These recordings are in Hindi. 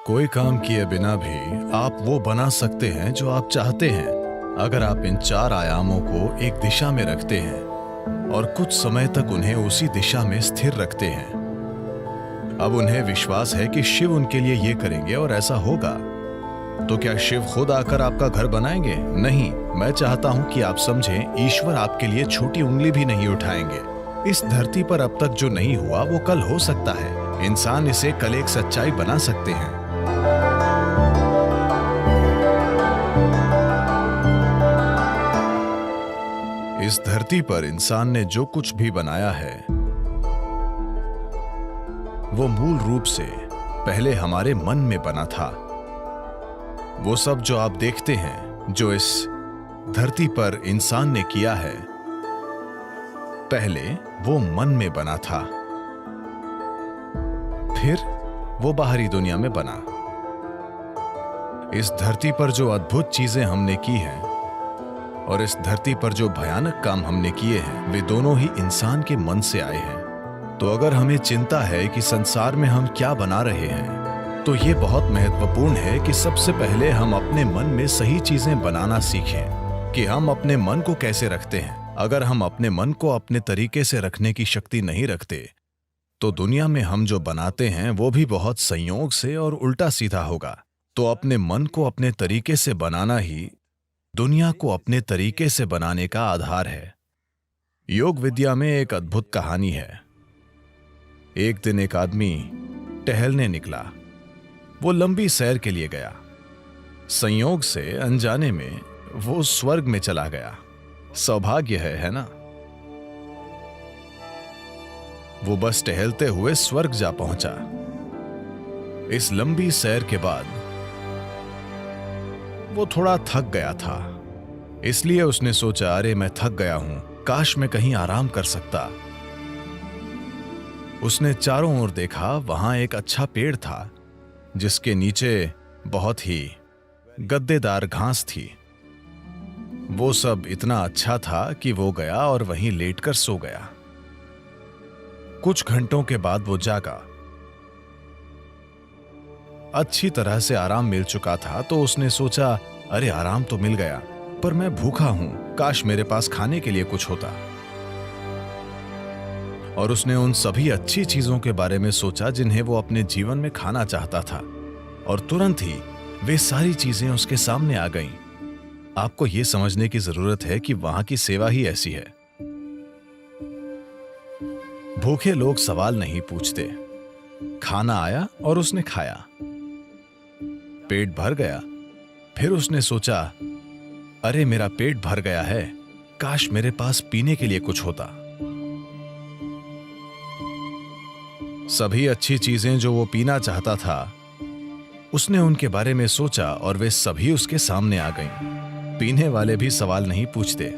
कोई काम किए बिना भी आप वो बना सकते हैं जो आप चाहते हैं, अगर आप इन चार आयामों को एक दिशा में रखते हैं और कुछ समय तक उन्हें उसी दिशा में स्थिर रखते हैं। अब उन्हें विश्वास है कि शिव उनके लिए ये करेंगे और ऐसा होगा। तो क्या शिव खुद आकर आपका घर बनाएंगे? नहीं। मैं चाहता हूं कि आप समझें, ईश्वर आपके लिए छोटी उंगली भी नहीं उठाएंगे। इस धरती पर अब तक जो नहीं हुआ वो कल हो सकता है। इंसान इसे कल एक सच्चाई बना सकते हैं। इस धरती पर इंसान ने जो कुछ भी बनाया है वो मूल रूप से पहले हमारे मन में बना था। वो सब जो आप देखते हैं, जो इस धरती पर इंसान ने किया है, पहले वो मन में बना था, फिर वो बाहरी दुनिया में बना। इस धरती पर जो अद्भुत चीजें हमने की हैं और इस धरती पर जो भयानक काम हमने किए हैं, वे दोनों ही इंसान के मन से आए हैं। तो अगर हमें चिंता है कि संसार में हम क्या बना रहे हैं, तो ये बहुत महत्वपूर्ण है कि सबसे पहले हम अपने मन में सही चीजें बनाना सीखें कि हम अपने मन को कैसे रखते हैं। अगर हम अपने मन को अपने तरीके से रखने की शक्ति नहीं रखते, तो दुनिया में हम जो बनाते हैं वो भी बहुत संयोग से और उल्टा सीधा होगा। तो अपने मन को अपने तरीके से बनाना ही दुनिया को अपने तरीके से बनाने का आधार है। योग विद्या में एक अद्भुत कहानी है। एक दिन एक आदमी टहलने निकला। वो लंबी सैर के लिए गया। संयोग से अनजाने में वो स्वर्ग में चला गया। सौभाग्य है ना? वो बस टहलते हुए स्वर्ग जा पहुंचा। इस लंबी सैर के बाद वो थोड़ा थक गया था, इसलिए उसने सोचा, अरे मैं थक गया हूं, काश मैं कहीं आराम कर सकता। उसने चारों ओर देखा। वहां एक अच्छा पेड़ था जिसके नीचे बहुत ही गद्देदार घास थी। वो सब इतना अच्छा था कि वो गया और वहीं लेटकर सो गया। कुछ घंटों के बाद वो जागा। अच्छी तरह से आराम मिल चुका था, तो उसने सोचा, अरे आराम तो मिल गया, पर मैं भूखा हूं, काश मेरे पास खाने के लिए कुछ होता। और उसने उन सभी अच्छी चीजों के बारे में सोचा जिन्हें वो अपने जीवन में खाना चाहता था, और तुरंत ही वे सारी चीजें उसके सामने आ गईं। आपको यह समझने की जरूरत है कि वहां की सेवा ही ऐसी है। भूखे लोग सवाल नहीं पूछते। खाना आया और उसने खाया। पेट भर गया। फिर उसने सोचा, अरे मेरा पेट भर गया है, काश मेरे पास पीने के लिए कुछ होता। सभी अच्छी चीजें जो वो पीना चाहता था, उसने उनके बारे में सोचा और वे सभी उसके सामने आ गईं। पीने वाले भी सवाल नहीं पूछते,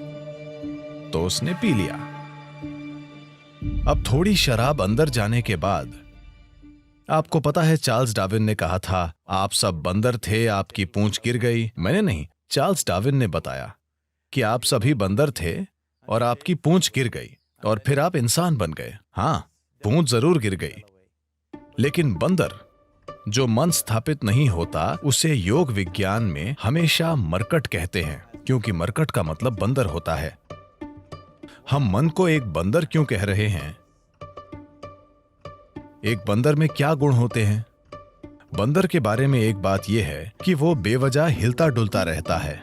तो उसने पी लिया। अब थोड़ी शराब अंदर जाने के बाद, आपको पता है चार्ल्स डार्विन ने कहा था, आप सब बंदर थे, आपकी पूंछ गिर गई। मैंने नहीं, चार्ल्स डार्विन ने बताया कि आप सभी बंदर थे और आपकी पूंछ गिर गई और फिर आप इंसान बन गए। हां, पूंछ जरूर गिर गई, लेकिन बंदर जो मन स्थापित नहीं होता, उसे योग विज्ञान में हमेशा मरकट कहते हैं, क्योंकि मरकट का मतलब बंदर होता है। हम मन को एक बंदर क्यों कह रहे हैं? एक बंदर में क्या गुण होते हैं? बंदर के बारे में एक बात यह है कि वो बेवजह हिलता डुलता रहता है।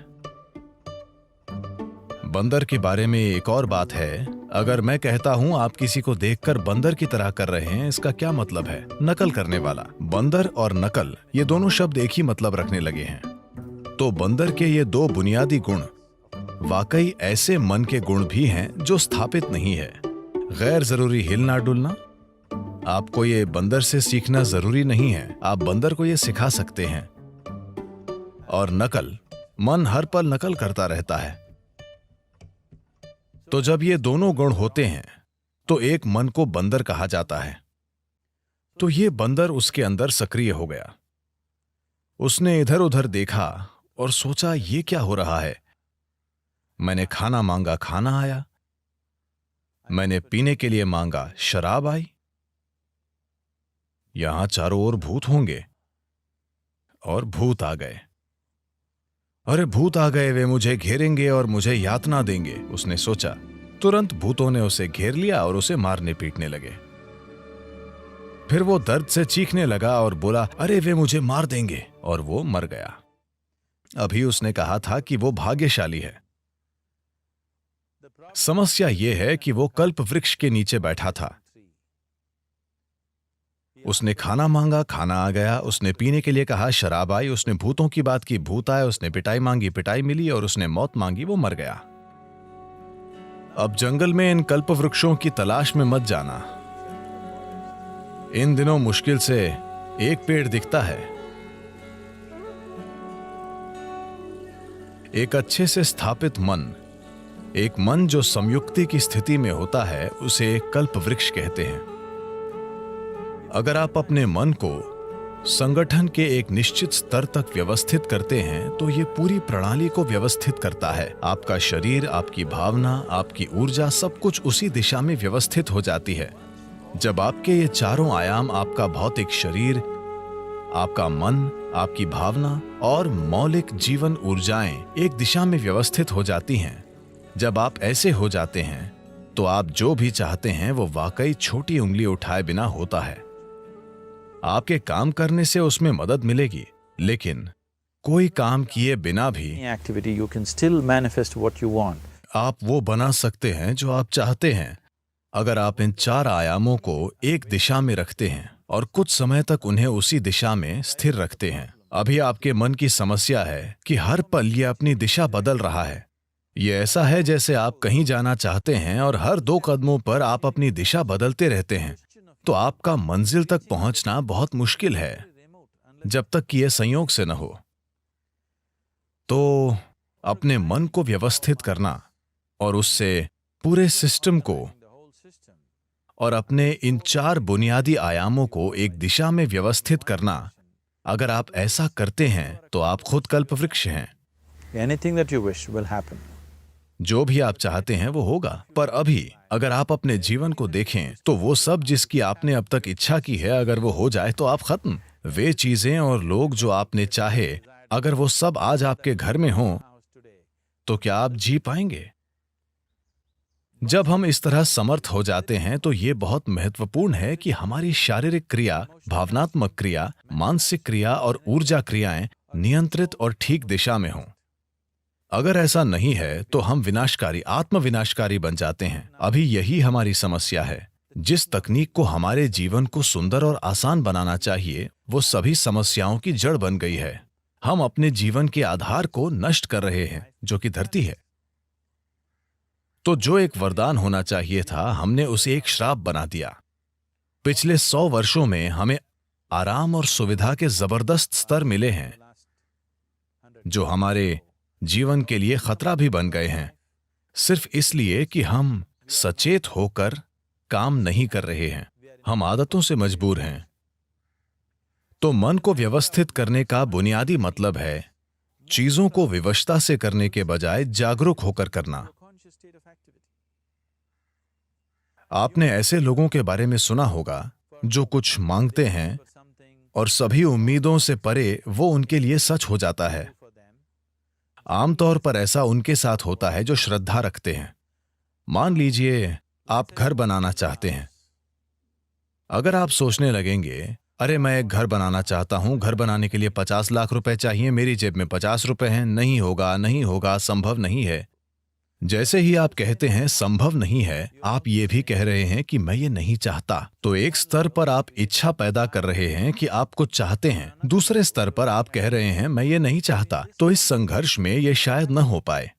बंदर के बारे में एक और बात है, अगर मैं कहता हूं आप किसी को देखकर बंदर की तरह कर रहे हैं, इसका क्या मतलब है? नकल करने वाला। बंदर और नकल, ये दोनों शब्द एक ही मतलब रखने लगे हैं। तो बंदर के ये दो बुनियादी गुण वाकई ऐसे मन के गुण भी हैं जो स्थापित नहीं है। गैर जरूरी हिलना डुलना, आपको ये बंदर से सीखना जरूरी नहीं है, आप बंदर को ये सिखा सकते हैं। और नकल, मन हर पल नकल करता रहता है। तो जब ये दोनों गुण होते हैं, तो एक मन को बंदर कहा जाता है। तो ये बंदर उसके अंदर सक्रिय हो गया। उसने इधर उधर देखा और सोचा, ये क्या हो रहा है? मैंने खाना मांगा, खाना आया। मैंने पीने के लिए मांगा, शराब आई। यहां चारों ओर भूत होंगे। और भूत आ गए। अरे भूत आ गए, वे मुझे घेरेंगे और मुझे यातना देंगे, उसने सोचा। तुरंत भूतों ने उसे घेर लिया और उसे मारने पीटने लगे। फिर वो दर्द से चीखने लगा और बोला, अरे वे मुझे मार देंगे, और वो मर गया। अभी उसने कहा था कि वो भाग्यशाली है। समस्या ये है कि वो कल्प वृक्ष के नीचे बैठा था। उसने खाना मांगा, खाना आ गया। उसने पीने के लिए कहा, शराब आई। उसने भूतों की बात की, भूत आए। उसने पिटाई मांगी, पिटाई मिली। और उसने मौत मांगी, वो मर गया। अब जंगल में इन कल्प वृक्षों की तलाश में मत जाना। इन दिनों मुश्किल से एक पेड़ दिखता है। एक अच्छे से स्थापित मन, एक मन जो संयुक्ति की स्थिति में होता है, उसे कल्प वृक्ष कहते हैं। अगर आप अपने मन को संगठन के एक निश्चित स्तर तक व्यवस्थित करते हैं तो ये पूरी प्रणाली को व्यवस्थित करता है। आपका शरीर, आपकी भावना, आपकी ऊर्जा, सब कुछ उसी दिशा में व्यवस्थित हो जाती है। जब आपके ये चारों आयाम, आपका भौतिक शरीर, आपका मन, आपकी भावना और मौलिक जीवन ऊर्जाएं एक दिशा में व्यवस्थित हो जाती हैं, जब आप ऐसे हो जाते हैं तो आप जो भी चाहते हैं वो वाकई छोटी उंगली उठाए बिना होता है। आपके काम करने से उसमें मदद मिलेगी, लेकिन कोई काम किए बिना भी activity you can still manifest what you want. आप वो बना सकते हैं जो आप चाहते हैं, अगर आप इन चार आयामों को एक दिशा में रखते हैं और कुछ समय तक उन्हें उसी दिशा में स्थिर रखते हैं। अभी आपके मन की समस्या है कि हर पल ये अपनी दिशा बदल रहा है। ये ऐसा है जैसे आप कहीं जाना चाहते हैं और हर 2 कदमों पर आप अपनी दिशा बदलते रहते हैं, तो आपका मंजिल तक पहुंचना बहुत मुश्किल है, जब तक कि यह संयोग से न हो। तो अपने मन को व्यवस्थित करना और उससे पूरे सिस्टम को और अपने इन 4 बुनियादी आयामों को एक दिशा में व्यवस्थित करना, अगर आप ऐसा करते हैं तो आप खुद कल्पवृक्ष हैं। Anything that you wish will happen. जो भी आप चाहते हैं वो होगा। पर अभी अगर आप अपने जीवन को देखें तो वो सब जिसकी आपने अब तक इच्छा की है, अगर वो हो जाए तो आप खत्म। वे चीजें और लोग जो आपने चाहे, अगर वो सब आज आपके घर में हों, तो क्या आप जी पाएंगे? जब हम इस तरह समर्थ हो जाते हैं तो ये बहुत महत्वपूर्ण है कि हमारी शारीरिक क्रिया, भावनात्मक क्रिया, मानसिक क्रिया और ऊर्जा क्रियाएं नियंत्रित और ठीक दिशा में हों। अगर ऐसा नहीं है तो हम विनाशकारी, आत्मविनाशकारी बन जाते हैं। अभी यही हमारी समस्या है। जिस तकनीक को हमारे जीवन को सुंदर और आसान बनाना चाहिए, वो सभी समस्याओं की जड़ बन गई है। हम अपने जीवन के आधार को नष्ट कर रहे हैं, जो कि धरती है। तो जो एक वरदान होना चाहिए था, हमने उसे एक श्राप बना दिया। पिछले 100 वर्षों में हमें आराम और सुविधा के जबरदस्त स्तर मिले हैं, जो हमारे जीवन के लिए खतरा भी बन गए हैं, सिर्फ इसलिए कि हम सचेत होकर काम नहीं कर रहे हैं। हम आदतों से मजबूर हैं। तो मन को व्यवस्थित करने का बुनियादी मतलब है चीजों को विवशता से करने के बजाय जागरूक होकर करना। आपने ऐसे लोगों के बारे में सुना होगा जो कुछ मांगते हैं और सभी उम्मीदों से परे वो उनके लिए सच हो जाता है। आमतौर पर ऐसा उनके साथ होता है जो श्रद्धा रखते हैं। मान लीजिए आप घर बनाना चाहते हैं। अगर आप सोचने लगेंगे, अरे मैं एक घर बनाना चाहता हूं, घर बनाने के लिए 50 लाख रुपए चाहिए, मेरी जेब में 50 रुपए हैं, नहीं होगा, नहीं होगा, संभव नहीं है। जैसे ही आप कहते हैं संभव नहीं है, आप ये भी कह रहे हैं कि मैं ये नहीं चाहता। तो एक स्तर पर आप इच्छा पैदा कर रहे हैं कि आप कुछ चाहते हैं, दूसरे स्तर पर आप कह रहे हैं मैं ये नहीं चाहता। तो इस संघर्ष में ये शायद न हो पाए।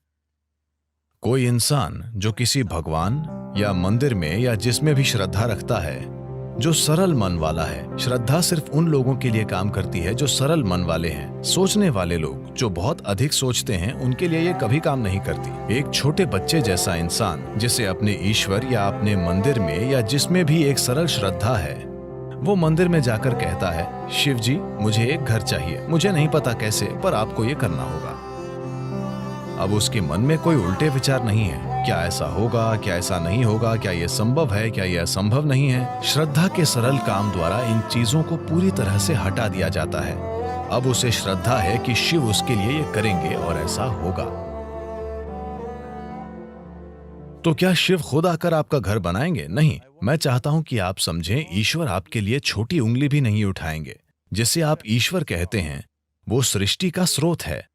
कोई इंसान जो किसी भगवान या मंदिर में या जिसमें भी श्रद्धा रखता है, जो सरल मन वाला है, श्रद्धा सिर्फ उन लोगों के लिए काम करती है जो सरल मन वाले हैं। सोचने वाले लोग जो बहुत अधिक सोचते हैं, उनके लिए ये कभी काम नहीं करती। एक छोटे बच्चे जैसा इंसान जिसे अपने ईश्वर या अपने मंदिर में या जिसमें भी एक सरल श्रद्धा है, वो मंदिर में जाकर कहता है, शिव जी मुझे एक घर चाहिए, मुझे नहीं पता कैसे, पर आपको ये करना होगा। अब उसके मन में कोई उल्टे विचार नहीं है, क्या ऐसा होगा, क्या ऐसा नहीं होगा, क्या यह संभव है, क्या यह असंभव नहीं है। श्रद्धा के सरल काम द्वारा इन चीजों को पूरी तरह से हटा दिया जाता है। अब उसे श्रद्धा है कि शिव उसके लिए ये करेंगे और ऐसा होगा। तो क्या शिव खुद आकर आपका घर बनाएंगे? नहीं। मैं चाहता हूं कि आप समझें, ईश्वर आपके लिए छोटी उंगली भी नहीं उठाएंगे। जिसे आप ईश्वर कहते हैं वो सृष्टि का स्रोत है।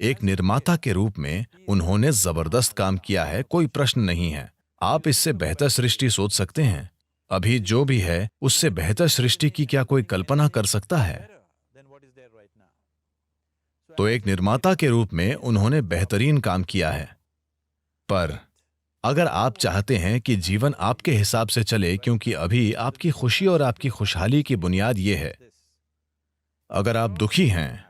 एक निर्माता के रूप में उन्होंने जबरदस्त काम किया है, कोई प्रश्न नहीं है। आप इससे बेहतर सृष्टि सोच सकते हैं? अभी जो भी है उससे बेहतर सृष्टि की क्या कोई कल्पना कर सकता है? तो एक निर्माता के रूप में उन्होंने बेहतरीन काम किया है। पर अगर आप चाहते हैं कि जीवन आपके हिसाब से चले, क्योंकि अभी आपकी खुशी और आपकी खुशहाली की बुनियाद यह है, अगर आप दुखी हैं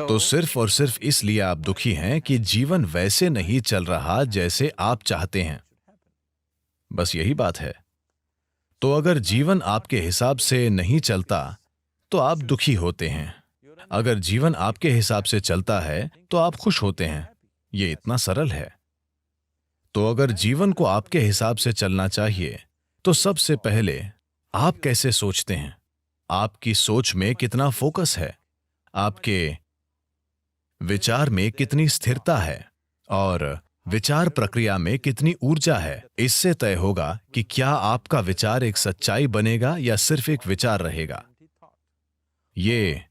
तो सिर्फ और सिर्फ इसलिए आप दुखी हैं कि जीवन वैसे नहीं चल रहा जैसे आप चाहते हैं। बस यही बात है। तो अगर जीवन आपके हिसाब से नहीं चलता तो आप दुखी होते हैं। अगर जीवन आपके हिसाब से चलता है तो आप खुश होते हैं। ये इतना सरल है। तो अगर जीवन को आपके हिसाब से चलना चाहिए तो सबसे पहले आप कैसे सोचते हैं? आपकी सोच में कितना फोकस है, आपके विचार में कितनी स्थिरता है और विचार प्रक्रिया में कितनी ऊर्जा है, इससे तय होगा कि क्या आपका विचार एक सच्चाई बनेगा या सिर्फ एक विचार रहेगा। ये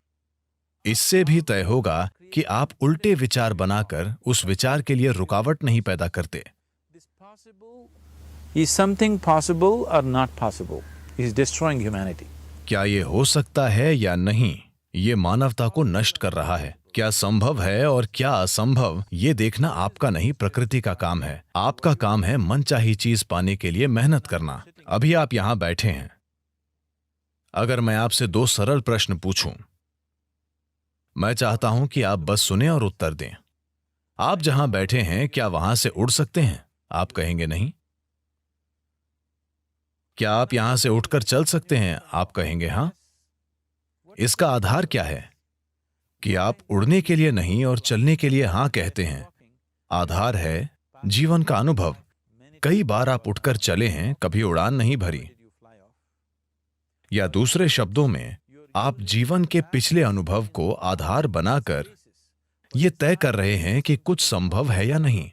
इससे भी तय होगा कि आप उल्टे विचार बनाकर उस विचार के लिए रुकावट नहीं पैदा करते। Is something possible or not possible? Is destroying humanity. क्या ये हो सकता है या नहीं, ये मानवता को नष्ट कर रहा है। क्या संभव है और क्या असंभव, ये देखना आपका नहीं, प्रकृति का काम है। आपका काम है मनचाही चीज पाने के लिए मेहनत करना। अभी आप यहां बैठे हैं। अगर मैं आपसे दो सरल प्रश्न पूछूं, मैं चाहता हूं कि आप बस सुने और उत्तर दें। आप जहां बैठे हैं क्या वहां से उड़ सकते हैं? आप कहेंगे नहीं। क्या आप यहां से उठकर चल सकते हैं? आप कहेंगे हां। इसका आधार क्या है कि आप उड़ने के लिए नहीं और चलने के लिए हां कहते हैं? आधार है जीवन का अनुभव। कई बार आप उठकर चले हैं, कभी उड़ान नहीं भरी। या दूसरे शब्दों में, आप जीवन के पिछले अनुभव को आधार बनाकर यह तय कर रहे हैं कि कुछ संभव है या नहीं।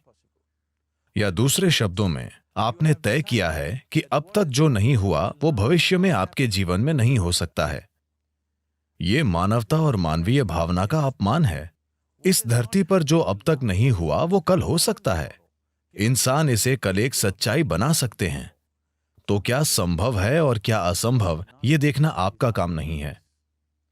या दूसरे शब्दों में, आपने तय किया है कि अब तक जो नहीं हुआ वो भविष्य में आपके जीवन में नहीं हो सकता है। ये मानवता और मानवीय भावना का अपमान है। इस धरती पर जो अब तक नहीं हुआ वो कल हो सकता है। इंसान इसे कल एक सच्चाई बना सकते हैं। तो क्या संभव है और क्या असंभव, ये देखना आपका काम नहीं है।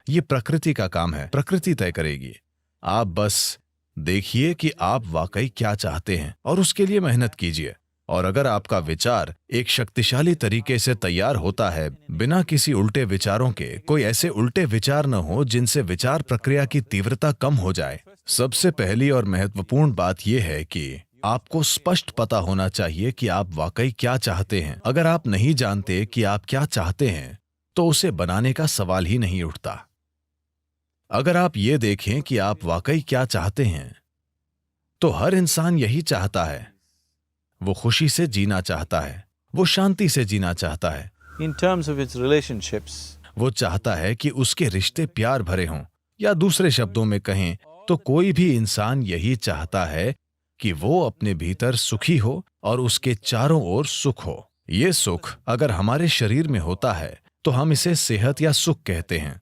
ये प्रकृति का काम है। प्रकृति तय करेगी। आप बस देखिए कि आप वाकई क्या चाहते हैं और उसके लिए मेहनत कीजिए। और अगर आपका विचार एक शक्तिशाली तरीके से तैयार होता है, बिना किसी उल्टे विचारों के, कोई ऐसे उल्टे विचार न हो जिनसे विचार प्रक्रिया की तीव्रता कम हो जाए। सबसे पहली और महत्वपूर्ण बात यह है कि आपको स्पष्ट पता होना चाहिए कि आप वाकई क्या चाहते हैं। अगर आप नहीं जानते कि आप क्या चाहते हैं तो उसे बनाने का सवाल ही नहीं उठता। अगर आप ये देखें कि आप वाकई क्या चाहते हैं तो हर इंसान यही चाहता है। वो खुशी से जीना चाहता है, वो शांति से जीना चाहता है। In terms of its relationships, वो चाहता है कि उसके रिश्ते प्यार भरे हों। या दूसरे शब्दों में कहें तो कोई भी इंसान यही चाहता है कि वो अपने भीतर सुखी हो और उसके चारों ओर सुख हो। ये सुख अगर हमारे शरीर में होता है तो हम इसे सेहत या सुख कहते हैं।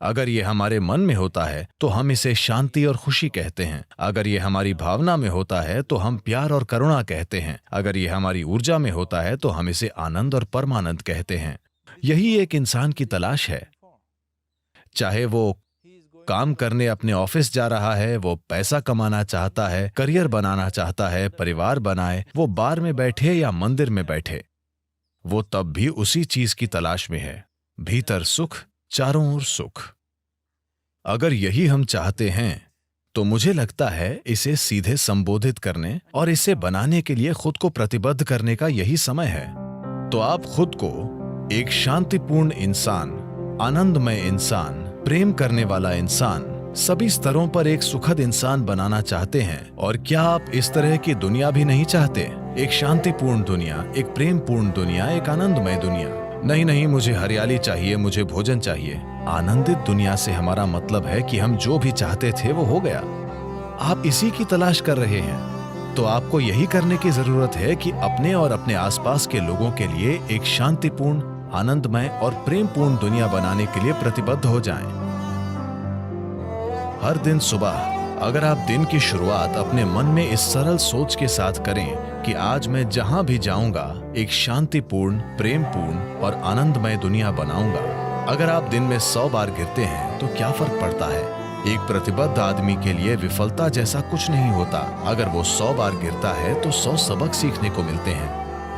अगर ये हमारे मन में होता है तो हम इसे शांति और खुशी कहते हैं। अगर ये हमारी भावना में होता है तो हम प्यार और करुणा कहते हैं। अगर ये हमारी ऊर्जा में होता है तो हम इसे आनंद और परमानंद कहते हैं। यही एक इंसान की तलाश है। चाहे वो काम करने अपने ऑफिस जा रहा है, वो पैसा कमाना चाहता है, करियर बनाना चाहता है, परिवार बनाए, वो बार में बैठे या मंदिर में बैठे, वो तब भी उसी चीज की तलाश में है। भीतर सुख, चारों ओर सुख। अगर यही हम चाहते हैं तो मुझे लगता है इसे सीधे संबोधित करने और इसे बनाने के लिए खुद को प्रतिबद्ध करने का यही समय है। तो आप खुद को एक शांतिपूर्ण इंसान, आनंदमय इंसान, प्रेम करने वाला इंसान, सभी स्तरों पर एक सुखद इंसान बनाना चाहते हैं। और क्या आप इस तरह की दुनिया भी नहीं चाहते? एक शांतिपूर्ण दुनिया, एक प्रेमपूर्ण दुनिया, एक आनंदमय दुनिया। नहीं नहीं, मुझे हरियाली चाहिए, मुझे भोजन चाहिए। आनंदित दुनिया से हमारा मतलब है कि हम जो भी चाहते थे वो हो गया। आप इसी की तलाश कर रहे हैं, तो आपको यही करने की जरूरत है कि अपने और अपने आसपास के लोगों के लिए एक शांतिपूर्ण, आनंदमय और प्रेमपूर्ण दुनिया बनाने के लिए प्रतिबद्ध हो जाएं। हर दिन सुबह अगर आप दिन की शुरुआत अपने मन में इस सरल सोच के साथ करें कि आज मैं जहां भी जाऊंगा एक शांतिपूर्ण, प्रेमपूर्ण और आनंदमय दुनिया बनाऊंगा। अगर आप दिन में 100 बार गिरते हैं तो क्या फर्क पड़ता है? एक प्रतिबद्ध आदमी के लिए विफलता जैसा कुछ नहीं होता। अगर वो 100 बार गिरता है तो 100 सबक सीखने को मिलते हैं।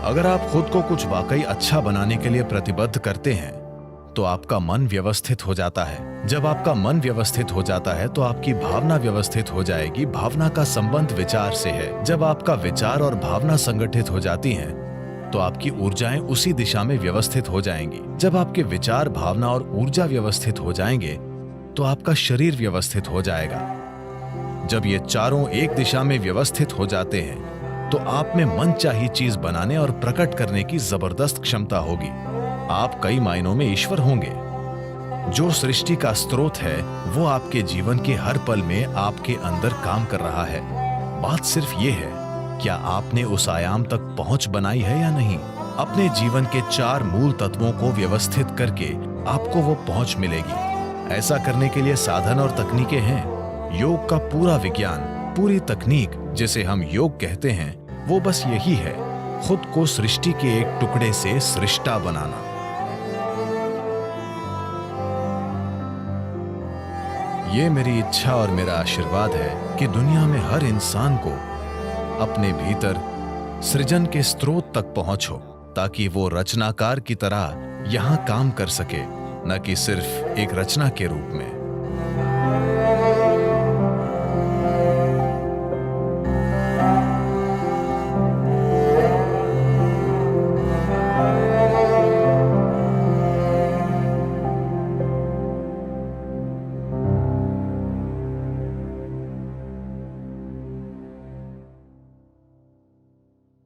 अगर आप खुद को कुछ वाकई अच्छा बनाने के लिए प्रतिबद्ध करते हैं तो आपका मन व्यवस्थित हो जाता है। जब आपका मन व्यवस्थित हो जाता है तो आपकी भावना व्यवस्थित हो जाएगी। भावना का संबंध विचार से है। जब आपका विचार और भावना संगठित हो जाती हैं तो आपकी ऊर्जाएं उसी दिशा में व्यवस्थित हो जाएंगी। जब आपके विचार, भावना और ऊर्जा व्यवस्थित हो जाएंगे तो आपका शरीर व्यवस्थित हो जाएगा। जब ये चारों एक दिशा में व्यवस्थित हो जाते हैं तो आप में मनचाही चीज बनाने और प्रकट करने की जबरदस्त क्षमता होगी। आप कई मायनों में ईश्वर होंगे। जो सृष्टि का स्रोत है वो आपके जीवन के हर पल में आपके अंदर काम कर रहा है। बात सिर्फ ये है, क्या आपने उस आयाम तक पहुंच बनाई है या नहीं? अपने जीवन के 4 मूल तत्वों को व्यवस्थित करके आपको वो पहुंच मिलेगी। ऐसा करने के लिए साधन और तकनीकें हैं। योग का पूरा विज्ञान, पूरी तकनीक जिसे हम योग कहते हैं, वो बस यही है, खुद को सृष्टि के एक टुकड़े से सृष्टा बनाना। ये मेरी इच्छा और मेरा आशीर्वाद है कि दुनिया में हर इंसान को अपने भीतर सृजन के स्रोत तक पहुंचो, ताकि वो रचनाकार की तरह यहां काम कर सके, न कि सिर्फ एक रचना के रूप में।